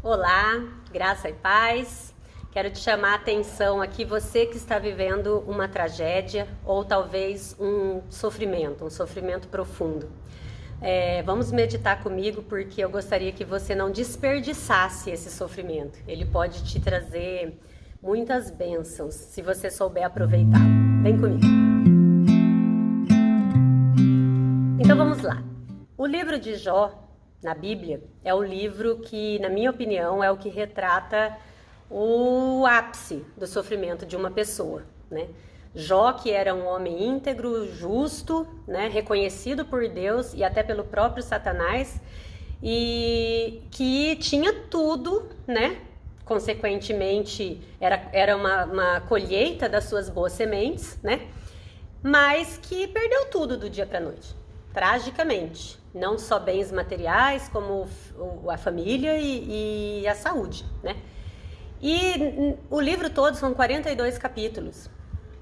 Olá, graça e paz. Quero te chamar a atenção aqui, você que está vivendo uma tragédia ou talvez um sofrimento profundo. Vamos meditar comigo porque eu gostaria que você não desperdiçasse esse sofrimento. Ele pode te trazer muitas bênçãos se você souber aproveitar. Vem comigo. Então vamos lá. O livro de Jó, na Bíblia, é o livro que, na minha opinião, é o que retrata o ápice do sofrimento de uma pessoa, né? Jó, que era um homem íntegro, justo, né, reconhecido por Deus e até pelo próprio Satanás, e que tinha tudo, né? Consequentemente, era uma colheita das suas boas sementes, né? Mas que perdeu tudo do dia para a noite, tragicamente. Não só bens materiais, como a família e a saúde, né? E o livro todo são 42 capítulos.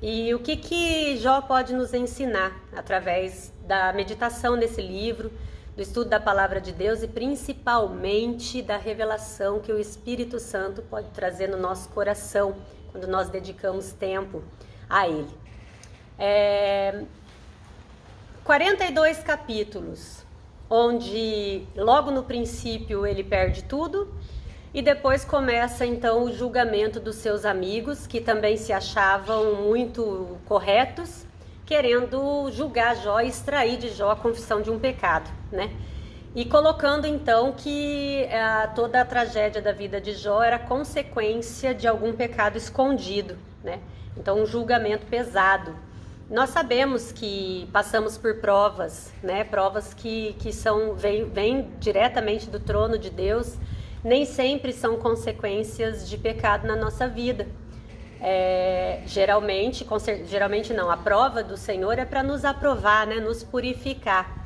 E o que Jó pode nos ensinar através da meditação desse livro, do estudo da palavra de Deus e principalmente da revelação que o Espírito Santo pode trazer no nosso coração quando nós dedicamos tempo a ele. 42 capítulos, onde logo no princípio ele perde tudo e depois começa então o julgamento dos seus amigos, que também se achavam muito corretos, querendo julgar Jó e extrair de Jó a confissão de um pecado, né? E colocando então que toda a tragédia da vida de Jó era consequência de algum pecado escondido, né? Então um julgamento pesado. Nós sabemos que passamos por provas, né? Provas que vêm diretamente do trono de Deus, nem sempre são consequências de pecado na nossa vida. Geralmente não, a prova do Senhor é para nos aprovar, né? Nos purificar.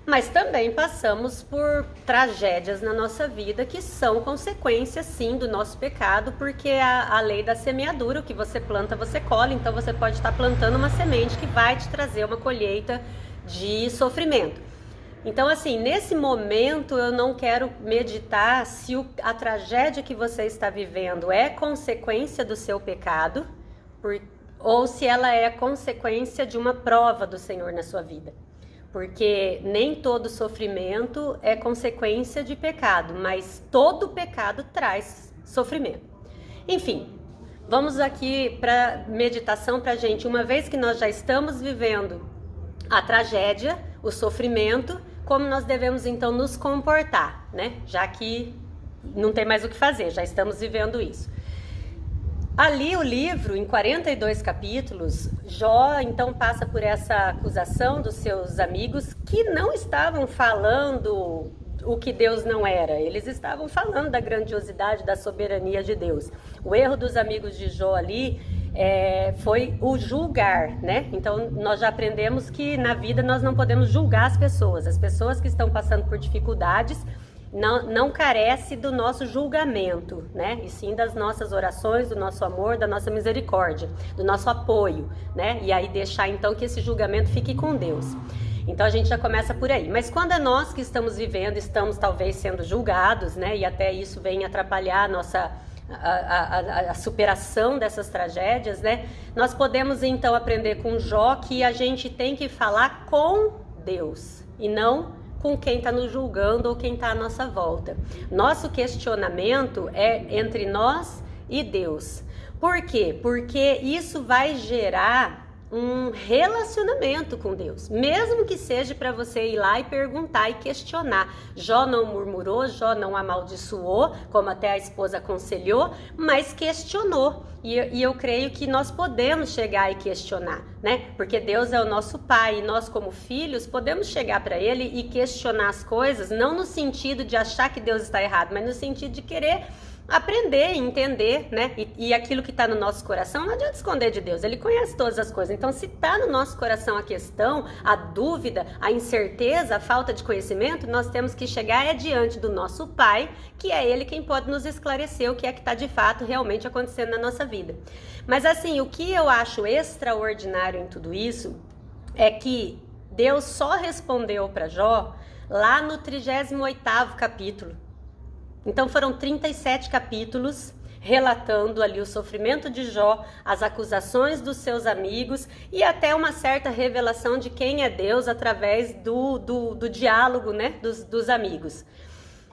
Mas também passamos por tragédias na nossa vida que são consequências, sim, do nosso pecado, porque a lei da semeadura, o que você planta, você colhe. Então você pode estar plantando uma semente que vai te trazer uma colheita de sofrimento. Então, assim, nesse momento eu não quero meditar se a tragédia que você está vivendo é consequência do seu pecado, ou se ela é consequência de uma prova do Senhor na sua vida. Porque nem todo sofrimento é consequência de pecado, mas todo pecado traz sofrimento. Enfim, vamos aqui para meditação para a gente. Uma vez que nós já estamos vivendo a tragédia, o sofrimento, como nós devemos então nos comportar, né? Já que não tem mais o que fazer, já estamos vivendo isso. Ali o livro, em 42 capítulos, Jó então passa por essa acusação dos seus amigos que não estavam falando o que Deus não era. Eles estavam falando da grandiosidade, da soberania de Deus. O erro dos amigos de Jó ali foi o julgar, né? Então nós já aprendemos que na vida nós não podemos julgar as pessoas. As pessoas que estão passando por dificuldades não carece do nosso julgamento, né? E sim das nossas orações, do nosso amor, da nossa misericórdia, do nosso apoio, né? E aí deixar então que esse julgamento fique com Deus. Então a gente já começa por aí. Mas quando é nós que estamos vivendo, estamos talvez sendo julgados, né? E até isso vem atrapalhar a superação dessas tragédias, né? Nós podemos então aprender com Jó que a gente tem que falar com Deus e não com quem está nos julgando ou quem está à nossa volta. Nosso questionamento é entre nós e Deus. Por quê? Porque isso vai gerar um relacionamento com Deus, mesmo que seja para você ir lá e perguntar e questionar. Jó não murmurou, Jó não amaldiçoou, como até a esposa aconselhou, mas questionou. E eu creio que nós podemos chegar e questionar, né? Porque Deus é o nosso Pai e nós, como filhos, podemos chegar para Ele e questionar as coisas, não no sentido de achar que Deus está errado, mas no sentido de querer aprender, entender, né? E aquilo que está no nosso coração, não adianta esconder de Deus, Ele conhece todas as coisas. Então, se está no nosso coração a questão, a dúvida, a incerteza, a falta de conhecimento, nós temos que chegar diante do nosso Pai, que é Ele quem pode nos esclarecer o que é que está de fato realmente acontecendo na nossa vida. Mas assim, o que eu acho extraordinário em tudo isso é que Deus só respondeu para Jó lá no 38º capítulo. Então foram 37 capítulos relatando ali o sofrimento de Jó, as acusações dos seus amigos e até uma certa revelação de quem é Deus através do diálogo, né, dos amigos.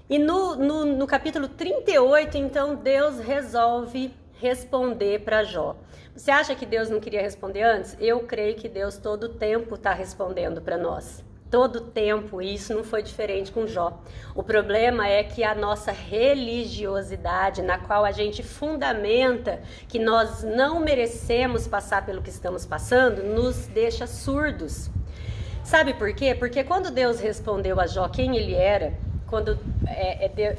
E no capítulo 38, então, Deus resolve responder para Jó. Você acha que Deus não queria responder antes? Eu creio que Deus todo o tempo está respondendo para nós. Todo o tempo, e isso não foi diferente com Jó. O problema é que a nossa religiosidade, na qual a gente fundamenta que nós não merecemos passar pelo que estamos passando, nos deixa surdos. Sabe por quê? Porque quando Deus respondeu a Jó quem ele era, quando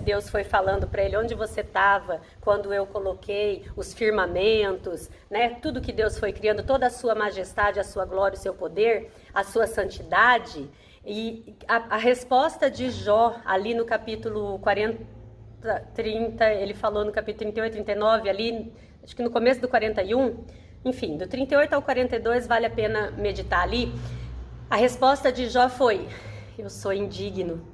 Deus foi falando para ele onde você estava, quando eu coloquei os firmamentos, né? Tudo que Deus foi criando, toda a sua majestade, a sua glória, o seu poder, a sua santidade. E a resposta de Jó, ali no capítulo 30, ele falou no capítulo 38, 39, ali, acho que no começo do 41, enfim, do 38 ao 42 vale a pena meditar ali. A resposta de Jó foi: eu sou indigno.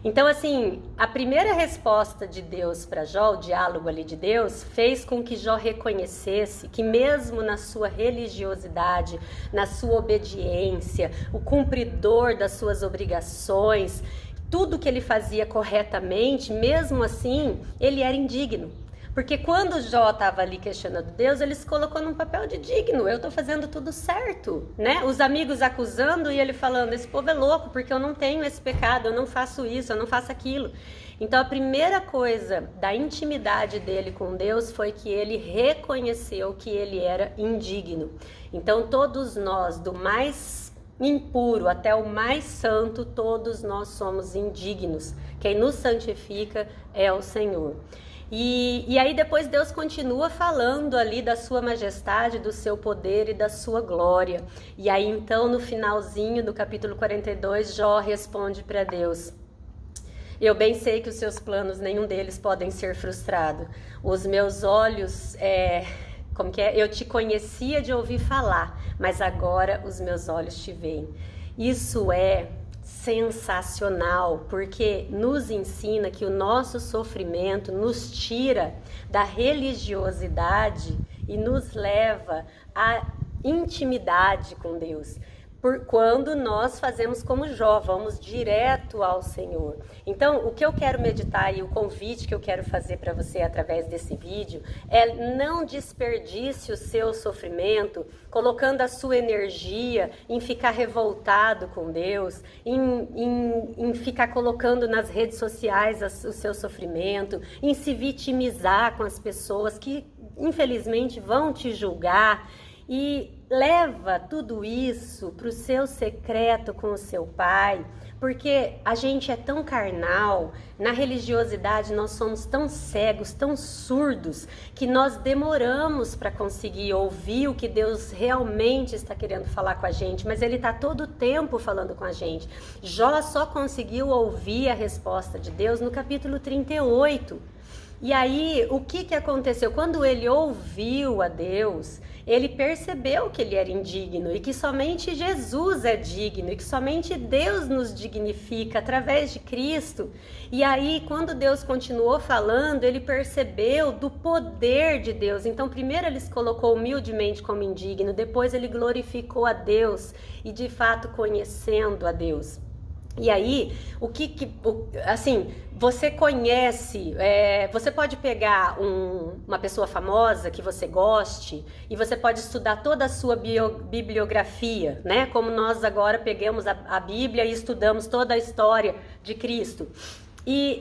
Então, assim, a primeira resposta de Deus para Jó, o diálogo ali de Deus, fez com que Jó reconhecesse que mesmo na sua religiosidade, na sua obediência, o cumpridor das suas obrigações, tudo que ele fazia corretamente, mesmo assim, ele era indigno. Porque quando Jó estava ali questionando Deus, ele se colocou num papel de digno. Eu estou fazendo tudo certo, né? Os amigos acusando e ele falando: esse povo é louco porque eu não tenho esse pecado, eu não faço isso, eu não faço aquilo. Então a primeira coisa da intimidade dele com Deus foi que ele reconheceu que ele era indigno. Então todos nós, do mais impuro até o mais santo, todos nós somos indignos. Quem nos santifica é o Senhor. E aí depois Deus continua falando ali da sua majestade, do seu poder e da sua glória. E aí então no finalzinho do capítulo 42, Jó responde para Deus: eu bem sei que os seus planos, nenhum deles podem ser frustrado. Os meus olhos, eu te conhecia de ouvir falar, mas agora os meus olhos te veem. Isso é sensacional, porque nos ensina que o nosso sofrimento nos tira da religiosidade e nos leva à intimidade com Deus. Quando nós fazemos como Jó, vamos direto ao Senhor. Então, o que eu quero meditar e o convite que eu quero fazer para você através desse vídeo é: não desperdice o seu sofrimento colocando a sua energia em ficar revoltado com Deus, em ficar colocando nas redes sociais o seu sofrimento, em se vitimizar com as pessoas que infelizmente vão te julgar. E leva tudo isso para o seu secreto com o seu pai, porque a gente é tão carnal, na religiosidade nós somos tão cegos, tão surdos, que nós demoramos para conseguir ouvir o que Deus realmente está querendo falar com a gente, mas Ele está todo o tempo falando com a gente. Jó só conseguiu ouvir a resposta de Deus no capítulo 38. E aí, o que aconteceu? Quando ele ouviu a Deus, ele percebeu que ele era indigno e que somente Jesus é digno e que somente Deus nos dignifica através de Cristo. E aí, quando Deus continuou falando, ele percebeu do poder de Deus. Então, primeiro ele se colocou humildemente como indigno, depois ele glorificou a Deus e, de fato, conhecendo a Deus. E aí, assim, você conhece, você pode pegar uma pessoa famosa que você goste e você pode estudar toda a sua bibliografia, né? Como nós agora pegamos a Bíblia e estudamos toda a história de Cristo.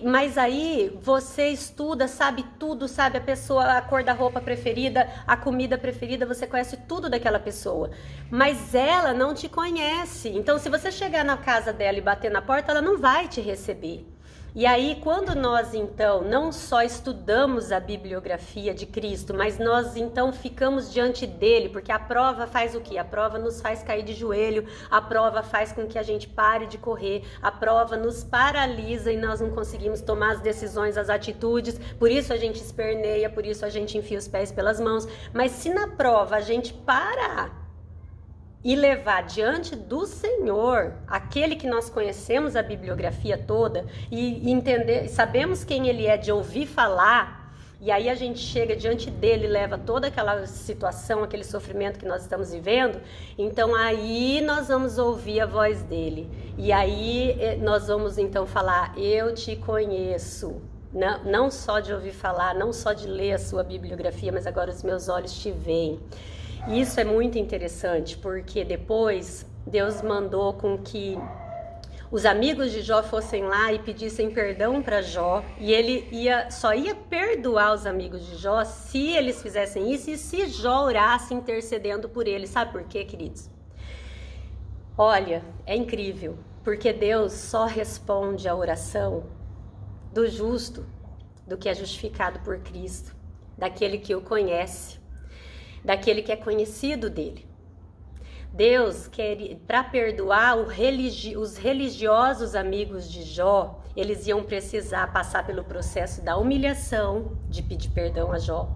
Mas aí você estuda, sabe tudo, sabe a pessoa, a cor da roupa preferida, a comida preferida, você conhece tudo daquela pessoa, mas ela não te conhece. Então, se você chegar na casa dela e bater na porta, ela não vai te receber. E aí, quando nós então não só estudamos a bibliografia de Cristo, mas nós então ficamos diante dele, porque a prova faz o quê? A prova nos faz cair de joelho, a prova faz com que a gente pare de correr, a prova nos paralisa e nós não conseguimos tomar as decisões, as atitudes, por isso a gente esperneia, por isso a gente enfia os pés pelas mãos. Mas se na prova a gente parar e levar diante do Senhor, aquele que nós conhecemos a bibliografia toda e entender, sabemos quem ele é de ouvir falar, e aí a gente chega diante dele, leva toda aquela situação, aquele sofrimento que nós estamos vivendo, então aí nós vamos ouvir a voz dele. E aí nós vamos então falar, eu te conheço. Não só de ouvir falar, não só de ler a sua bibliografia, mas agora os meus olhos te veem. Isso é muito interessante, porque depois Deus mandou com que os amigos de Jó fossem lá e pedissem perdão para Jó, e ele só ia perdoar os amigos de Jó se eles fizessem isso e se Jó orasse intercedendo por eles. Sabe por quê, queridos? Olha, é incrível, porque Deus só responde a oração do justo, do que é justificado por Cristo, daquele que o conhece, daquele que é conhecido dele. Deus quer, para perdoar os religiosos amigos de Jó, eles iam precisar passar pelo processo da humilhação, de pedir perdão a Jó,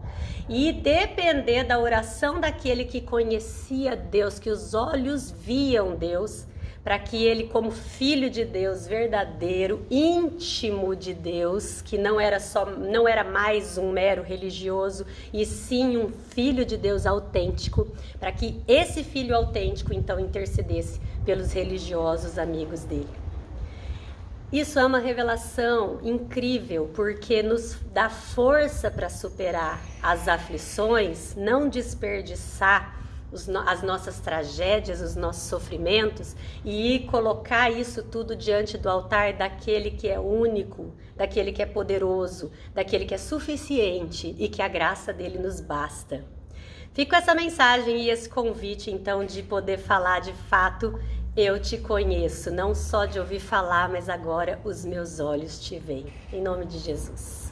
e depender da oração daquele que conhecia Deus, que os olhos viam Deus, para que ele, como filho de Deus verdadeiro, íntimo de Deus, que não era mais um mero religioso, e sim um filho de Deus autêntico, para que esse filho autêntico então intercedesse pelos religiosos amigos dele. Isso é uma revelação incrível, porque nos dá força para superar as aflições, não desperdiçar as nossas tragédias, os nossos sofrimentos, e colocar isso tudo diante do altar daquele que é único, daquele que é poderoso, daquele que é suficiente e que a graça dele nos basta. Fico com essa mensagem e esse convite então de poder falar de fato, eu te conheço, não só de ouvir falar, mas agora os meus olhos te veem. Em nome de Jesus.